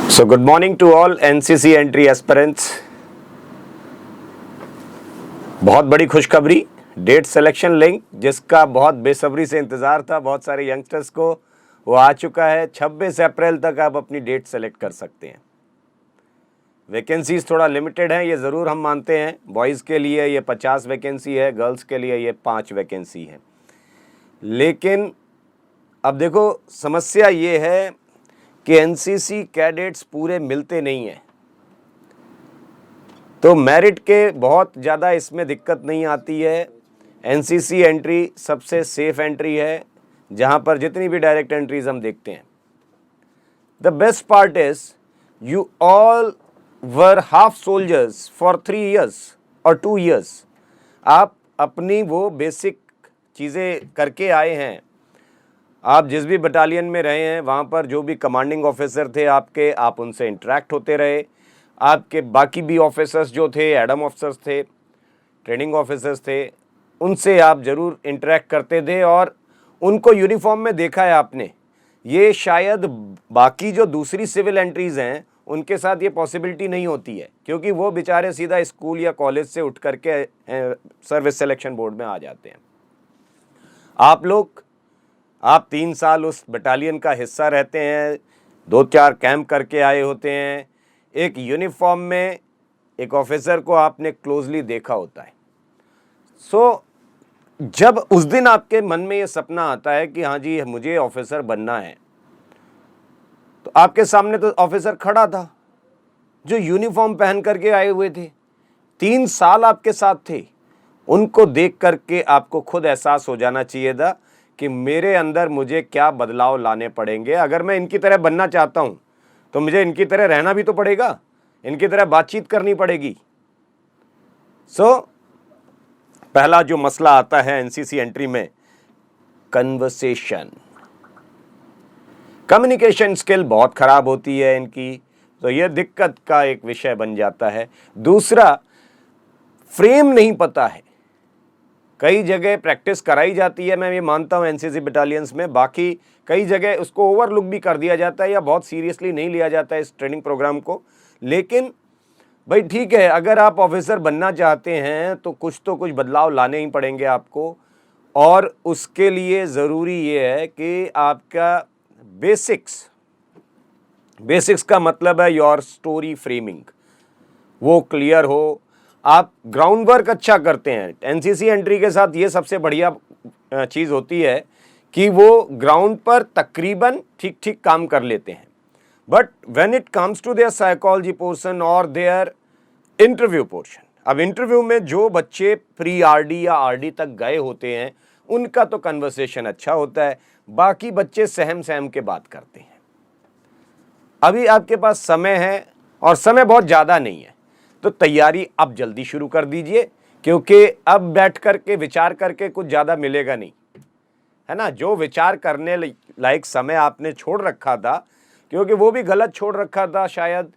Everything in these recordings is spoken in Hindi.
So good morning to all NCC entry aspirants. बहुत बड़ी खुशखबरी, डेट सिलेक्शन लिंक जिसका बहुत बेसब्री से इंतज़ार था बहुत सारे यंगस्टर्स को, वो आ चुका है। 26 अप्रैल तक आप अपनी डेट सेलेक्ट कर सकते हैं। वैकेंसीज थोड़ा लिमिटेड हैं, ये ज़रूर हम मानते हैं। बॉयज़ के लिए ये 50 वैकेंसी है, गर्ल्स के लिए ये 5 वैकेंसी है। लेकिन अब देखो, समस्या ये है कि एनसीसी कैडेट्स पूरे मिलते नहीं हैं, तो मेरिट के बहुत ज़्यादा इसमें दिक्कत नहीं आती है। एनसीसी एंट्री सबसे सेफ एंट्री है, जहाँ पर जितनी भी डायरेक्ट एंट्रीज हम देखते हैं। The best part is you all were half soldiers for 3 years और 2 years। आप अपनी वो बेसिक चीज़ें करके आए हैं। आप जिस भी बटालियन में रहे हैं, वहाँ पर जो भी कमांडिंग ऑफिसर थे आपके, आप उनसे इंटरेक्ट होते रहे। आपके बाकी भी ऑफिसर्स जो थे, एडम ऑफिसर्स थे, ट्रेनिंग ऑफिसर्स थे, उनसे आप ज़रूर इंटरेक्ट करते थे और उनको यूनिफॉर्म में देखा है आपने। ये शायद बाकी जो दूसरी सिविल एंट्रीज़ हैं उनके साथ ये पॉसिबिलिटी नहीं होती है, क्योंकि वो बेचारे सीधा स्कूल या कॉलेज से उठ करके सर्विस सिलेक्शन बोर्ड में आ जाते हैं। आप 3 साल उस बटालियन का हिस्सा रहते हैं, 2-4 कैंप करके आए होते हैं। एक यूनिफॉर्म में एक ऑफिसर को आपने क्लोजली देखा होता है। जब उस दिन आपके मन में ये सपना आता है कि हाँ जी मुझे ऑफिसर बनना है, तो आपके सामने तो ऑफिसर खड़ा था जो यूनिफॉर्म पहन करके आए हुए थे, 3 साल आपके साथ थे। उनको देख करके आपको खुद एहसास हो जाना चाहिए था कि मेरे अंदर मुझे क्या बदलाव लाने पड़ेंगे। अगर मैं इनकी तरह बनना चाहता हूं तो मुझे इनकी तरह रहना भी तो पड़ेगा, इनकी तरह बातचीत करनी पड़ेगी। पहला जो मसला आता है एनसीसी एंट्री में, कन्वर्सेशन, कम्युनिकेशन स्किल बहुत खराब होती है इनकी, तो यह दिक्कत का एक विषय बन जाता है। दूसरा, फ्रेम नहीं पता है। कई जगह प्रैक्टिस कराई जाती है, मैं ये मानता हूँ एनसीसी बटालियंस में, बाकी कई जगह उसको ओवरलुक भी कर दिया जाता है या बहुत सीरियसली नहीं लिया जाता है इस ट्रेनिंग प्रोग्राम को। लेकिन भाई ठीक है, अगर आप ऑफिसर बनना चाहते हैं तो कुछ बदलाव लाने ही पड़ेंगे आपको, और उसके लिए ज़रूरी ये है कि आपका बेसिक्स का मतलब है योर स्टोरी फ्रेमिंग, वो क्लियर हो। आप ग्राउंड वर्क अच्छा करते हैं। एनसीसी एंट्री के साथ ये सबसे बढ़िया चीज़ होती है कि वो ग्राउंड पर तकरीबन ठीक ठीक काम कर लेते हैं, but when it comes to their psychology portion और देयर इंटरव्यू पोर्शन, अब इंटरव्यू में जो बच्चे प्री आरडी या आरडी तक गए होते हैं उनका तो कन्वर्सेशन अच्छा होता है, बाकी बच्चे सहम के बात करते हैं। अभी आपके पास समय है और समय बहुत ज़्यादा नहीं है, तो तैयारी अब जल्दी शुरू कर दीजिए, क्योंकि अब बैठ करके विचार करके कुछ ज़्यादा मिलेगा नहीं, है ना। जो विचार करने लायक समय आपने छोड़ रखा था, क्योंकि वो भी गलत छोड़ रखा था शायद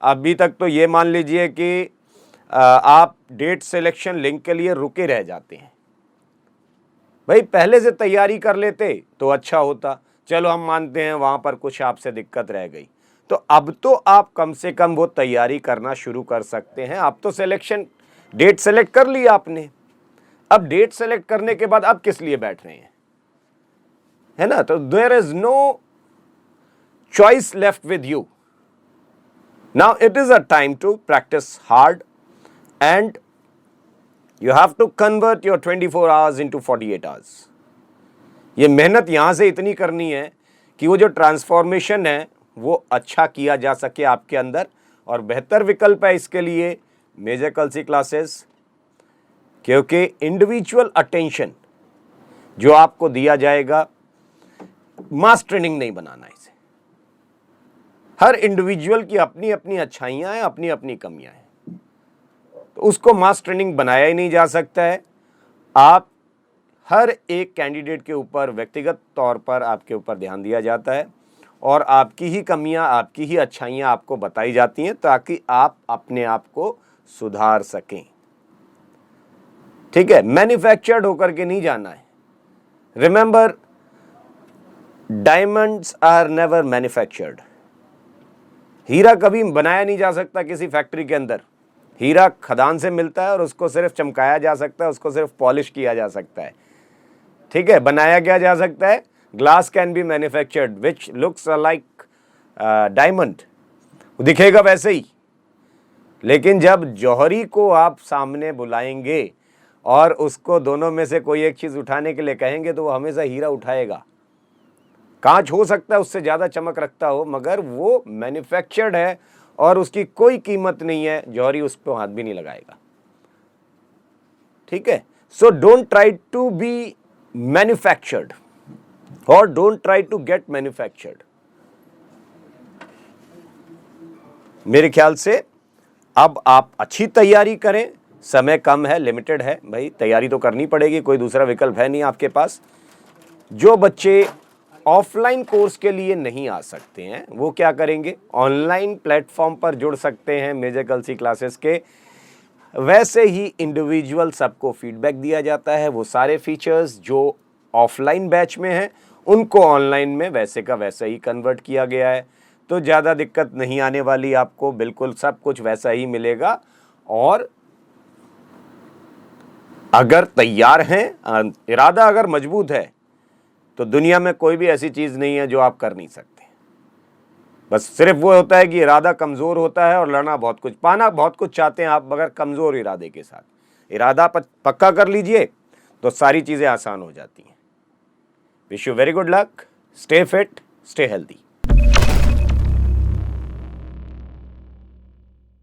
अभी तक, तो ये मान लीजिए कि आप डेट सिलेक्शन लिंक के लिए रुके रह जाते हैं। भाई पहले से तैयारी कर लेते तो अच्छा होता। चलो हम मानते हैं वहाँ पर कुछ आपसे दिक्कत रह गई, तो अब तो आप कम से कम वो तैयारी करना शुरू कर सकते हैं। अब तो डेट सेलेक्ट कर ली आपने, अब डेट सेलेक्ट करने के बाद अब किस लिए बैठ रहे हैं, है ना। तो there is no choice left with you. Now it is a time to practice hard and you have to convert your 24 hours into 48 hours। ये मेहनत यहां से इतनी करनी है कि वो जो ट्रांसफॉर्मेशन है वो अच्छा किया जा सके आपके अंदर, और बेहतर विकल्प है इसके लिए मेजर कल्सी क्लासेस, क्योंकि इंडिविजुअल अटेंशन जो आपको दिया जाएगा, मास ट्रेनिंग नहीं बनाना इसे। हर इंडिविजुअल की अपनी अपनी अच्छाइयां हैं, अपनी अपनी कमियां हैं, तो उसको मास ट्रेनिंग बनाया ही नहीं जा सकता है। आप हर एक कैंडिडेट के ऊपर व्यक्तिगत तौर पर आपके ऊपर ध्यान दिया जाता है, और आपकी ही कमियां, आपकी ही अच्छाइयां आपको बताई जाती हैं, ताकि आप अपने आप को सुधार सकें। ठीक है, मैन्युफैक्चर्ड होकर के नहीं जाना है। Remember, diamonds are never manufactured, हीरा कभी बनाया नहीं जा सकता किसी फैक्ट्री के अंदर। हीरा खदान से मिलता है और उसको सिर्फ चमकाया जा सकता है, उसको सिर्फ पॉलिश किया जा सकता है, ठीक है। बनाया क्या जा सकता है? Glass can be manufactured which looks like diamond, दिखेगा वैसे ही। लेकिन जब जौहरी को आप सामने बुलाएंगे और उसको दोनों में से कोई एक चीज उठाने के लिए कहेंगे तो वो हमेशा हीरा उठाएगा। कांच हो सकता है उससे ज्यादा चमक रखता हो, मगर वो मैन्युफैक्चर्ड है और उसकी कोई कीमत नहीं है, जौहरी उस पर हाथ भी नहीं लगाएगा, ठीक है। So don't try to be manufactured और don't try to get manufactured. मेरे ख्याल से अब आप अच्छी तैयारी करें, समय कम है, लिमिटेड है, भाई तैयारी तो करनी पड़ेगी, कोई दूसरा विकल्प है नहीं आपके पास। जो बच्चे ऑफलाइन कोर्स के लिए नहीं आ सकते हैं वो क्या करेंगे? ऑनलाइन प्लेटफॉर्म पर जुड़ सकते हैं मेजर कलसी क्लासेस के। वैसे ही इंडिविजुअल सबको फीडबैक दिया जाता है, वो सारे फीचर्स जो ऑफलाइन बैच में हैं उनको ऑनलाइन में वैसे का वैसा ही कन्वर्ट किया गया है, तो ज़्यादा दिक्कत नहीं आने वाली आपको, बिल्कुल सब कुछ वैसा ही मिलेगा। और अगर तैयार हैं, इरादा अगर मजबूत है, तो दुनिया में कोई भी ऐसी चीज़ नहीं है जो आप कर नहीं सकते। बस सिर्फ वो होता है कि इरादा कमज़ोर होता है और लड़ना बहुत कुछ, पाना बहुत कुछ चाहते हैं आप, मगर कमज़ोर इरादे के साथ। इरादा पक्का कर लीजिए तो सारी चीज़ें आसान हो जाती हैं। Wish you very good luck, stay fit, stay healthy.